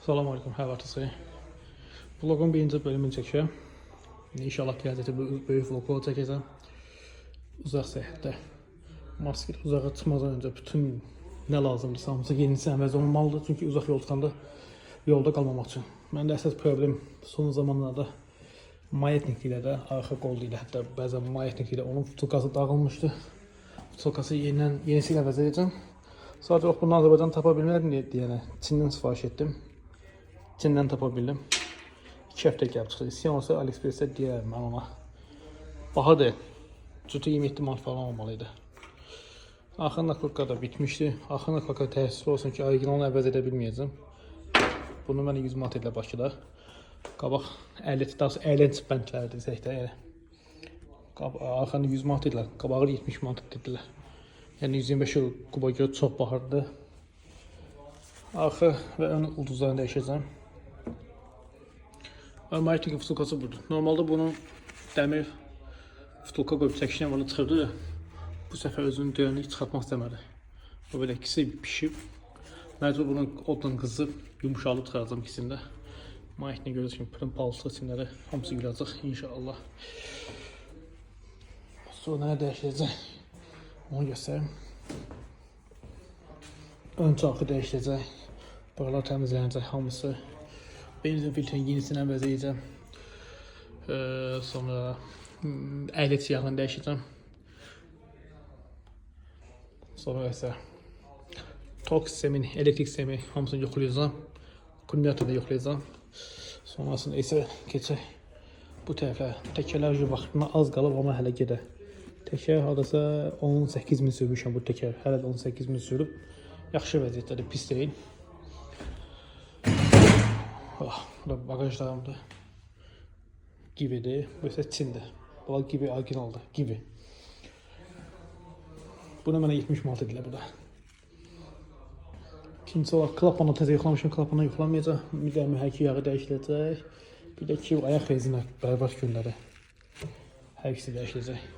Salam aleyküm, hər vaxtınız. Vlogun birinci bölümünü çəkirəm. İnşallah gələcəkdə böyük vloglar çəkəcəm. Uzaq səyahətdə. Moskit uzağa çıxmadan öncə bütün nə lazımdırsa hamısı yenisini əvəz olunmalıdır. Çünki uzaq yol çıxanda yolda qalmamaq üçün. Məndə əsas problem son zamanlarda mayetniklə də, arxa qolda ilə, hətta bəzən mayetniklə onun futulkası dağılmışdı. Futulkası yenisi ilə əvəz edəcəm. Sadəcə bunu Azərbaycan tapa bilmədim deyənə Çindən sifariş etdim. Çindən tapa bildim. 2 həftə gəlib çıxdı. İstəyən olsa AliExpress-ə deyərəm mən ona. Bahadır. Cütü 27 manat falan olmalıydı. Axır nakladka da bitmişdi. Axır nakladka təəssüf olsun ki, orijinalını əvəz edə bilməyəcəm. Bunu mənə 100 manat ilə Bakıda. Qabaq 50 bəndlərdir desək də. Axırını 100 manat ilə, qabağı 70 manat dedilər. Yəni 125 kuba görə çox bahardı. Arxa və ön ulduzlarını dəyişəcəm. Mayetnikin futulkası budur. Normalde bunun dəmir futulka qoyub çəkişlə bunu çıxırdı. Bu səfər özünün döyənliyi çıxartmaq istəmədi. O belə ikisi pişib. Məcbur bunu odla qızıb, yumuşalıb çıxaracam ikisində. Mayetnik görürsünüz kimi pırın palçıq içinləri hamısı güləcək inşallah. Sonra nə dəyişəcək? Onu göstərim. Ön çarxı dəyişəcək. Buralar təmizlənəcək hamısı. Benzin filtrinin yenisini əvəz edəcəm. Sonra əhliyet siyahını dəyişəcəm. Sonra isə tork sistemi, elektrik sistemi hamısını yoxlayacağam. Akkumulyatorda yoxlayacağım. Sonrasında isə keçək bu tərəfə. Təkərlər vaxtına az qalıb amma hələ gedə. Təkər hardasa 18.000 sürmüşəm bu təkər. Hələ də 18.000 sürüb. Yaxşı vəziyyətdədir, pis deyil. Burada bagajlarımda Givi'dir, bu isə Çindir. Bu Gibi orijinaldır, Gibi. Buna mənə 70 manat edilə bu da. İkinci olaraq klapanı təzə yoxlamışım, klapanı yoxlamayacaq. Bir də mühərriki yağı dəyişiləcək. Bir də ki, ayaq rezina bərbad günləri. Hər ikisi dəyişiləcək.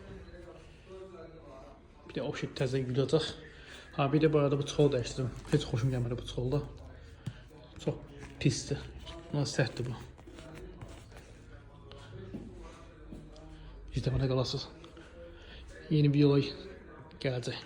Bir də opşik təzə güləcək. Ha, bir də bu arada bu çuxol dəyişdirdim. Heç xoşum gəlmədi bu çuxolda. Çox pisdir. Buna sərtdir bu. İşte bana qalasız. Yeni bir yola gələcək.